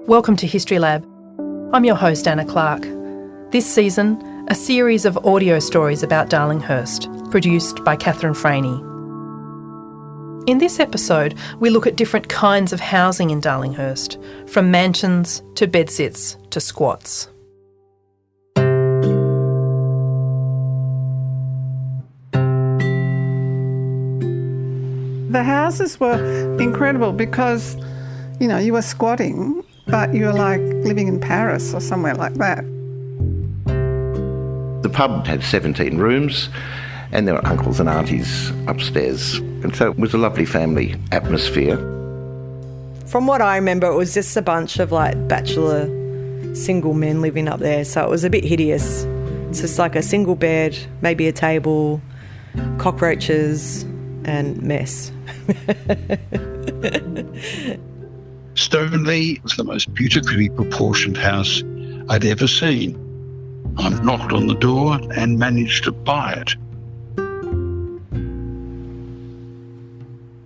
Welcome to History Lab. I'm your host, Anna Clark. This season, a series of audio stories about Darlinghurst, produced by Freyne. In this episode, we look at different kinds of housing in Darlinghurst, from mansions to bedsits to squats. The houses were incredible because, you were squatting, but you were like living in Paris or somewhere like that. The pub had 17 rooms and there were uncles and aunties upstairs. And so it was a lovely family atmosphere. From what I remember, it was just a bunch of bachelor single men living up there. So it was a bit hideous. It's just like a single bed, maybe a table, cockroaches and mess. Stoneleigh was the most beautifully proportioned house I'd ever seen. I knocked on the door and managed to buy it.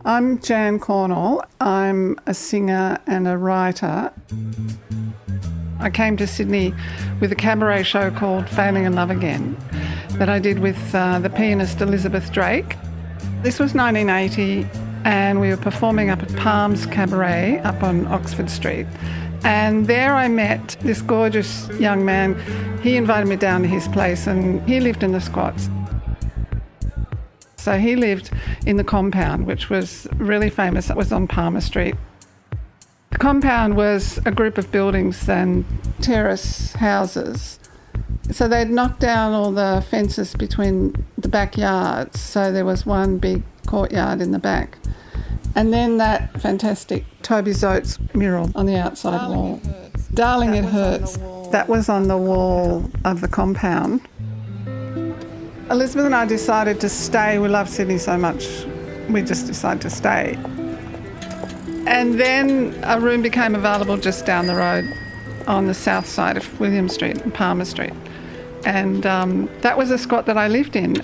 I'm Jan Cornall. I'm a singer and a writer. I came to Sydney with a cabaret show called Failing in Love Again that I did with the pianist Elizabeth Drake. This was 1980 and we were performing up at Palms Cabaret up on Oxford Street. And there I met this gorgeous young man. He invited me down to his place and he lived in the squats. So he lived in the compound, which was really famous. It was on Palmer Street. The compound was a group of buildings and terrace houses. So they'd knocked down all the fences between the backyards. So there was one big courtyard in the back. And then that fantastic Toby Zoates mural on the outside wall. Darling, it hurts. That was on the wall of the compound. Elizabeth and I decided to stay. We love Sydney so much, we just decided to stay. And then a room became available just down the road on the south side of William Street and Palmer Street. And that was a squat that I lived in.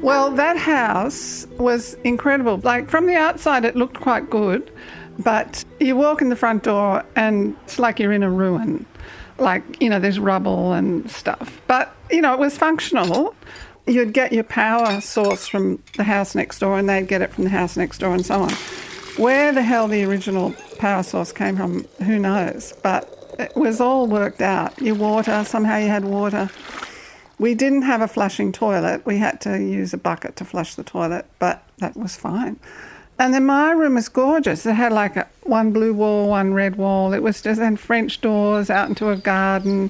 Well, that house was incredible. From the outside, it looked quite good, but you walk in the front door and it's like you're in a ruin. There's rubble and stuff. But, it was functional. You'd get your power source from the house next door and they'd get it from the house next door and so on. Where the hell the original power source came from, who knows? But it was all worked out. Somehow you had water. We didn't have a flushing toilet. We had to use a bucket to flush the toilet, but that was fine. And then my room was gorgeous. It had one blue wall, one red wall. It was just, and French doors out into a garden,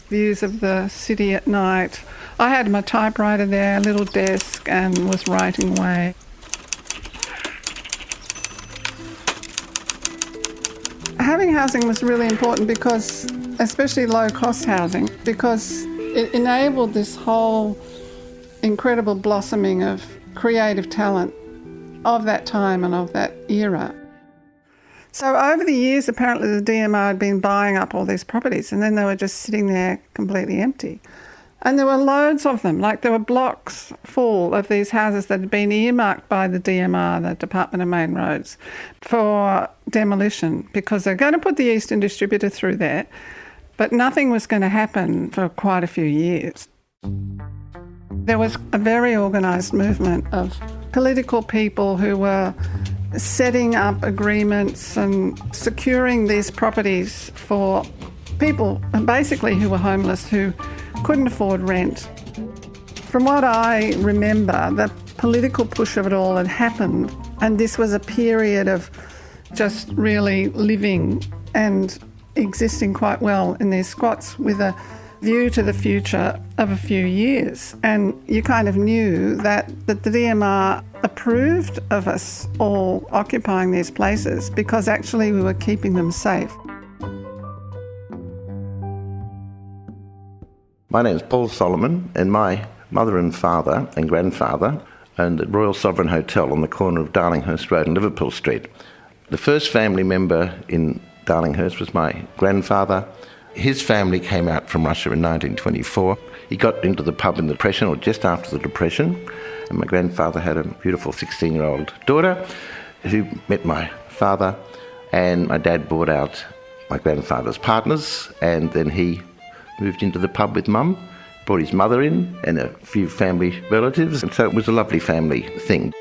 views of the city at night. I had my typewriter there, a little desk, and was writing away. Having housing was really important because, especially low-cost housing, because it enabled this whole incredible blossoming of creative talent of that time and of that era. So over the years, apparently the DMR had been buying up all these properties and then they were just sitting there completely empty. And there were loads of them, there were blocks full of these houses that had been earmarked by the DMR, the Department of Main Roads, for demolition because they're going to put the Eastern Distributor through there. But nothing was going to happen for quite a few years. There was a very organised movement of political people who were setting up agreements and securing these properties for people basically who were homeless, who couldn't afford rent. From what I remember, the political push of it all had happened, and this was a period of just really living and existing quite well in these squats with a view to the future of a few years. And you kind of knew that the DMR approved of us all occupying these places because actually we were keeping them safe. My name's Paul Solomon, and my mother and father and grandfather owned the Royal Sovereign Hotel on the corner of Darlinghurst Road and Liverpool Street. The first family member in Darlinghurst was my grandfather. His family came out from Russia in 1924. He got into the pub in the Depression, or just after the Depression, and my grandfather had a beautiful 16-year-old daughter who met my father, and my dad bought out my grandfather's partners, and then he moved into the pub with Mum, brought his mother in and a few family relatives, and so it was a lovely family thing.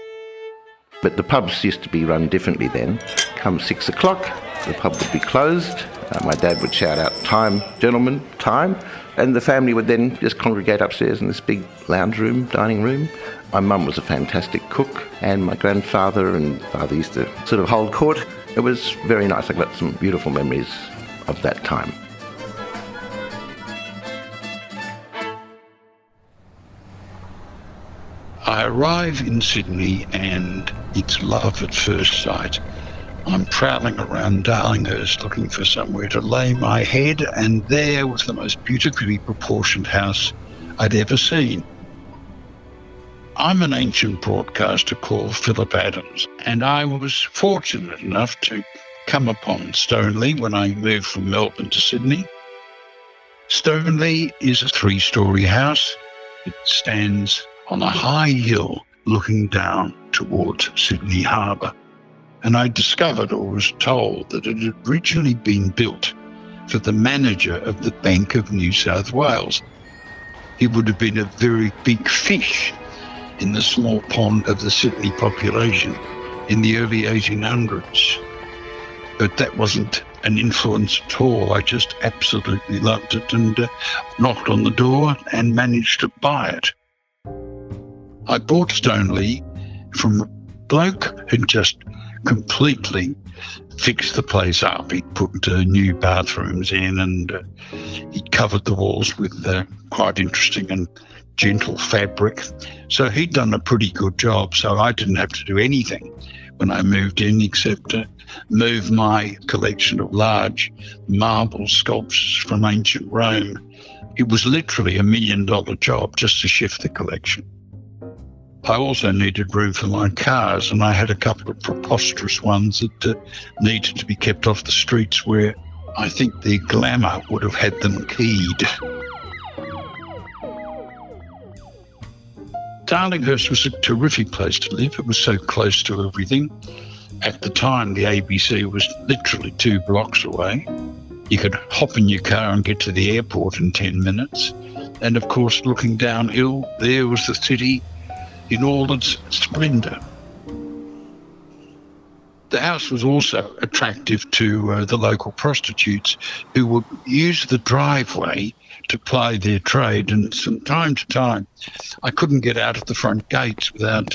But the pubs used to be run differently then. Come 6 o'clock, the pub would be closed. My dad would shout out, "Time, gentlemen, time." And the family would then just congregate upstairs in this big lounge room, dining room. My mum was a fantastic cook, and my grandfather and father used to sort of hold court. It was very nice. I got some beautiful memories of that time. I arrive in Sydney and it's love at first sight. I'm prowling around Darlinghurst looking for somewhere to lay my head, and there was the most beautifully proportioned house I'd ever seen. I'm an ancient broadcaster called Phillip Adams, and I was fortunate enough to come upon Stoneleigh when I moved from Melbourne to Sydney. Stoneleigh is a 3-storey house. It stands on a high hill looking down towards Sydney Harbour. And I discovered, or was told, that it had originally been built for the manager of the Bank of New South Wales. He would have been a very big fish in the small pond of the Sydney population in the early 1800s. But that wasn't an influence at all. I just absolutely loved it and knocked on the door and managed to buy it. I bought Stoneleigh from a bloke who'd just completely fixed the place up. He'd put new bathrooms in, and he'd covered the walls with quite interesting and gentle fabric. So he'd done a pretty good job, so I didn't have to do anything when I moved in except move my collection of large marble sculptures from ancient Rome. It was literally $1 million job just to shift the collection. I also needed room for my cars, and I had a couple of preposterous ones that needed to be kept off the streets where I think the glamour would have had them keyed. Darlinghurst was a terrific place to live. It was so close to everything. At the time, the ABC was literally 2 blocks away. You could hop in your car and get to the airport in 10 minutes. And of course, looking downhill, there was the city in all its splendour. The house was also attractive to the local prostitutes who would use the driveway to ply their trade, and from time to time I couldn't get out of the front gates without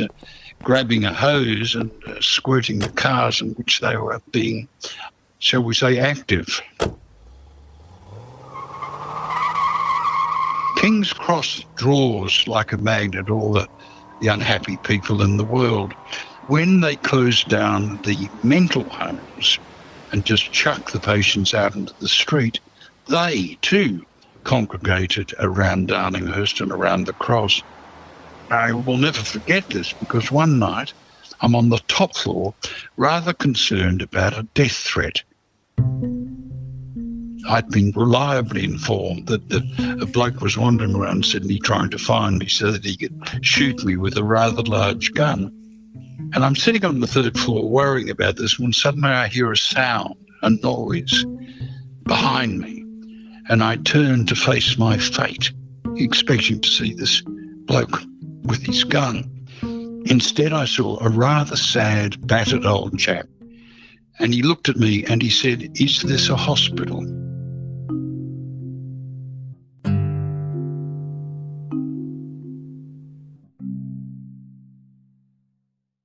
grabbing a hose and squirting the cars in which they were being, shall we say, active. King's Cross draws like a magnet all the unhappy people in the world. When they closed down the mental homes and just chucked the patients out into the street, they too congregated around Darlinghurst and around the Cross. I will never forget this, because one night I'm on the top floor rather concerned about a death threat. I'd been reliably informed that a bloke was wandering around Sydney trying to find me so that he could shoot me with a rather large gun. And I'm sitting on the 3rd floor worrying about this when suddenly I hear a sound, a noise behind me. And I turn to face my fate, expecting to see this bloke with his gun. Instead, I saw a rather sad, battered old chap. And he looked at me and he said, "Is this a hospital?"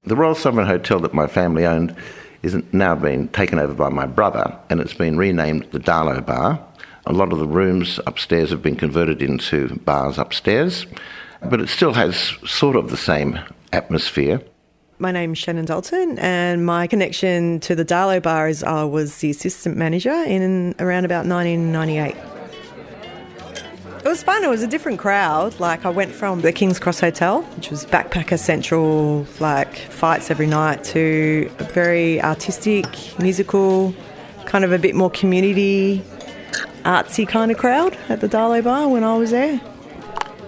The Royal Sovereign Hotel that my family owned is now been taken over by my brother, and it's been renamed the Darlo Bar. A lot of the rooms upstairs have been converted into bars upstairs, but it still has sort of the same atmosphere. My name's Shannon Dalton, and my connection to the Darlo Bar is I was the assistant manager in around about 1998. It was fun. It was a different crowd. Like, I went from the King's Cross Hotel, which was backpacker central, like fights every night, to a very artistic, musical, kind of a bit more community, artsy kind of crowd at the Darlo Bar when I was there.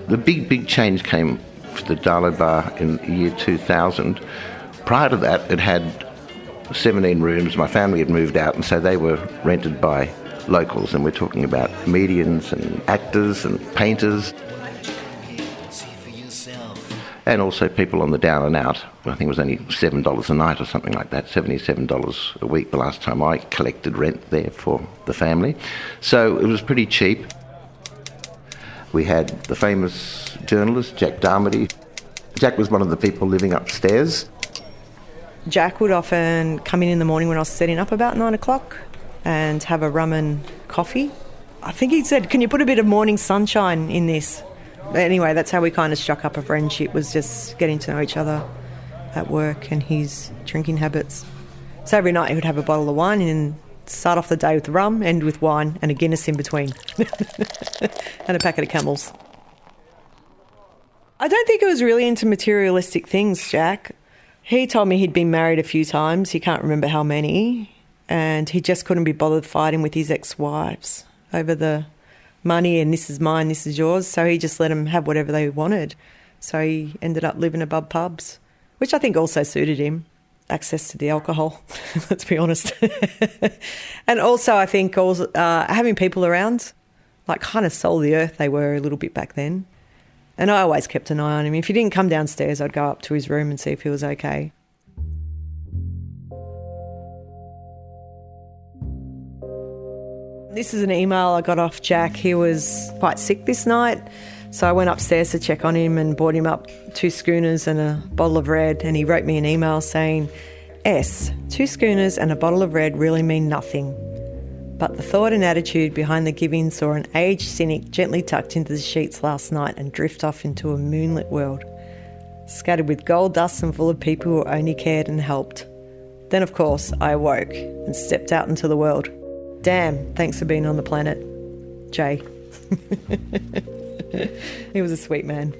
The big change came for the Darlo Bar in the year 2000. Prior to that, it had 17 rooms. My family had moved out, and so they were rented by locals, and we're talking about comedians and actors and painters. And also people on the down and out. I think it was only $7 a night or something like that, $77 a week the last time I collected rent there for the family. So it was pretty cheap. We had the famous journalist, Jack Darmody. Jack was one of the people living upstairs. Jack would often come in the morning when I was setting up about 9 o'clock and have a rum and coffee. I think he said, "Can you put a bit of morning sunshine in this?" But anyway, that's how we kind of struck up a friendship, was just getting to know each other at work and his drinking habits. So every night he would have a bottle of wine and start off the day with rum, end with wine and a Guinness in between. And a packet of Camels. I don't think he was really into materialistic things, Jack. He told me he'd been married a few times, he can't remember how many, and he just couldn't be bothered fighting with his ex-wives over the money and this is mine, this is yours, so he just let them have whatever they wanted. So he ended up living above pubs, which I think also suited him. Access to the alcohol, let's be honest. And also I think having people around, like kind of soul of the earth they were a little bit back then. And I always kept an eye on him. If he didn't come downstairs, I'd go up to his room and see if he was okay. This is an email I got off Jack. He was quite sick this night, so I went upstairs to check on him and bought him up 2 schooners and a bottle of red, and he wrote me an email saying, "S, 2 schooners and a bottle of red really mean nothing. But the thought and attitude behind the giving saw an aged cynic gently tucked into the sheets last night and drift off into a moonlit world, scattered with gold dust and full of people who only cared and helped. Then, of course, I awoke and stepped out into the world. Damn, thanks for being on the planet. Jay." He was a sweet man.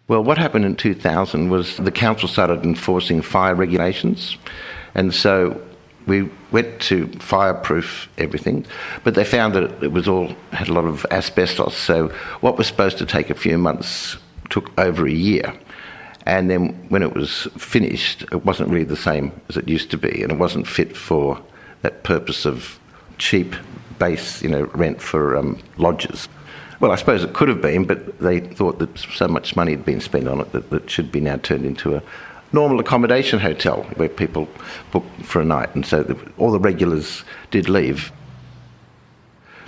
Well, what happened in 2000 was the council started enforcing fire regulations, and so we went to fireproof everything, but they found that it was all had a lot of asbestos, so what was supposed to take a few months took over a year. And then when it was finished, it wasn't really the same as it used to be, and it wasn't fit for that purpose of cheap base, rent for lodges. Well, I suppose it could have been, but they thought that so much money had been spent on it that it should be now turned into a normal accommodation hotel where people book for a night, and so all the regulars did leave.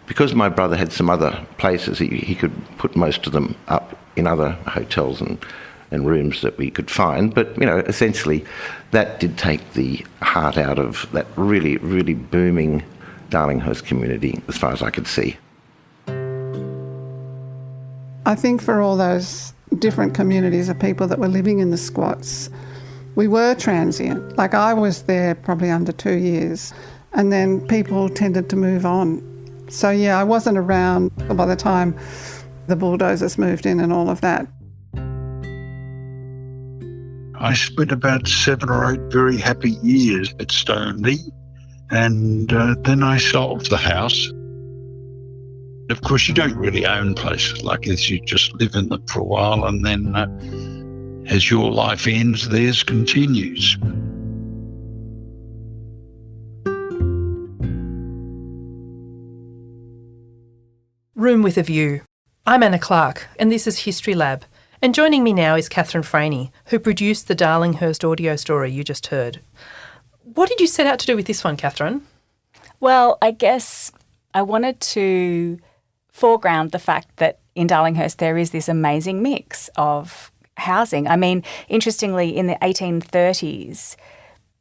Because my brother had some other places, he could put most of them up in other hotels and rooms that we could find, but essentially that did take the heart out of that really, really booming Darlinghurst community as far as I could see. I think for all those different communities of people that were living in the squats, we were transient. Like I was there probably under 2 years, and then people tended to move on. So yeah, I wasn't around by the time the bulldozers moved in and all of that. I spent about 7 or 8 very happy years at Stoneleigh, and then I sold the house. Of course, you don't really own places like this. You just live in them for a while, and then as your life ends, theirs continues. Room with a View. I'm Anna Clark, and this is History Lab. And joining me now is Catherine Freyne, who produced the Darlinghurst audio story you just heard. What did you set out to do with this one, Catherine? Well, I guess I wanted to foreground the fact that in Darlinghurst there is this amazing mix of housing. I mean, interestingly, in the 1830s,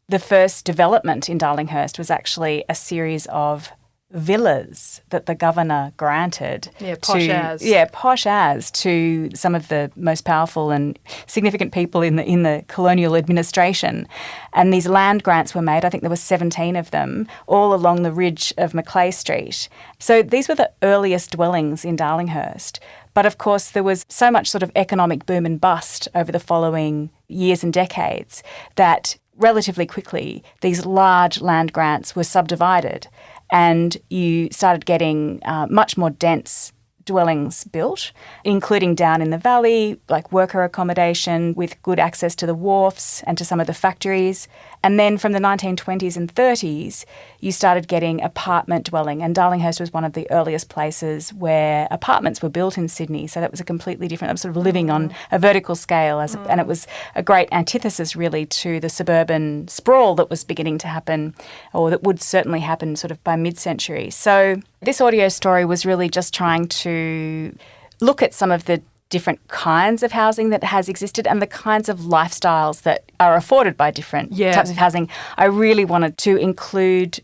the first development in Darlinghurst was actually a series of villas that the governor granted posh as to some of the most powerful and significant people in the colonial administration. And these land grants were made. I think there were 17 of them, all along the ridge of Macleay Street. So these were the earliest dwellings in Darlinghurst. But of course, there was so much sort of economic boom and bust over the following years and decades that relatively quickly these large land grants were subdivided, and you started getting much more dense dwellings built, including down in the valley, like worker accommodation with good access to the wharfs and to some of the factories. And then from the 1920s and 30s, you started getting apartment dwelling. And Darlinghurst was one of the earliest places where apartments were built in Sydney. So that was a completely different, I'm sort of living on a vertical scale. And it was a great antithesis really to the suburban sprawl that was beginning to happen, or that would certainly happen sort of by mid-century. So this audio story was really just trying to look at some of the different kinds of housing that has existed and the kinds of lifestyles that are afforded by different types of housing. I really wanted to include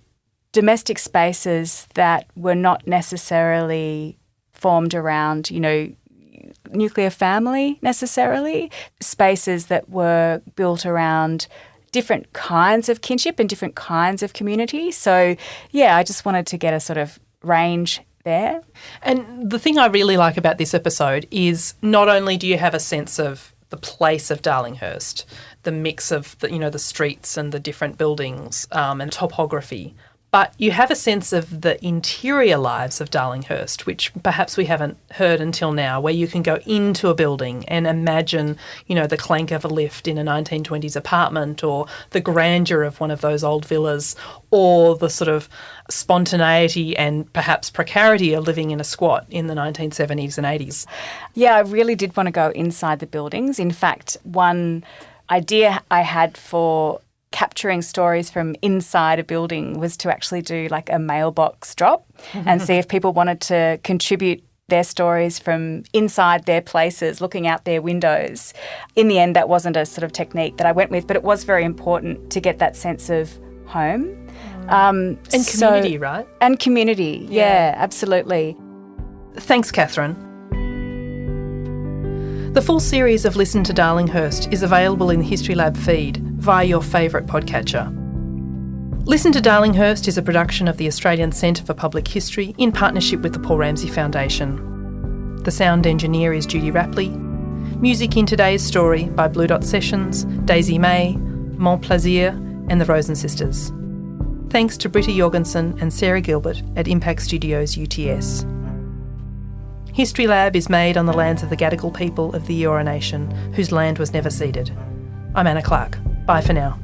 domestic spaces that were not necessarily formed around, nuclear family necessarily, spaces that were built around different kinds of kinship and different kinds of community. So, I just wanted to get a sort of range there. And the thing I really like about this episode is not only do you have a sense of the place of Darlinghurst, the mix of the streets and the different buildings and topography, but you have a sense of the interior lives of Darlinghurst, which perhaps we haven't heard until now, where you can go into a building and imagine, the clank of a lift in a 1920s apartment, or the grandeur of one of those old villas, or the sort of spontaneity and perhaps precarity of living in a squat in the 1970s and 80s. Yeah, I really did want to go inside the buildings. In fact, one idea I had for capturing stories from inside a building was to actually do like a mailbox drop and see if people wanted to contribute their stories from inside their places, looking out their windows. In the end, that wasn't a sort of technique that I went with, but it was very important to get that sense of home. And community, right? And community, yeah, absolutely. Thanks, Catherine. The full series of Listen to Darlinghurst is available in the History Lab feed via your favourite podcatcher. Listen to Darlinghurst is a production of the Australian Centre for Public History in partnership with the Paul Ramsay Foundation. The sound engineer is Judy Rapley. Music in today's story by Blue Dot Sessions, Daisy May, Mon Plaisir and the Rosen Sisters. Thanks to Britta Jorgensen and Sarah Gilbert at Impact Studios UTS. History Lab is made on the lands of the Gadigal people of the Eora Nation, whose land was never ceded. I'm Anna Clark. Bye for now.